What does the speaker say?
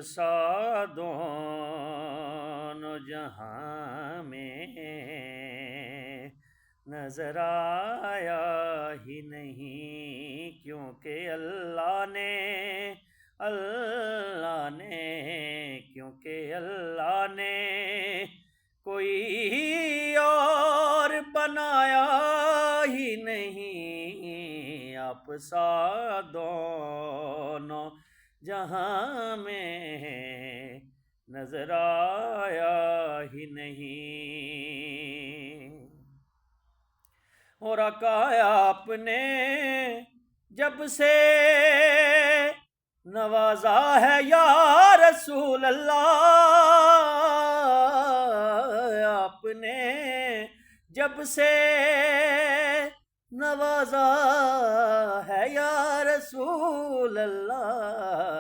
سا دونوں جہاں میں نظر آیا ہی نہیں، کیونکہ اللہ نے کوئی اور بنایا ہی نہیں، آپ سا دونوں جہاں میں نظر آیا ہی نہیں۔ اور آقا آپ نے جب سے نوازا ہے یا رسول اللہ، آپ نے جب سے نوازا ہے یا رسول اللہ،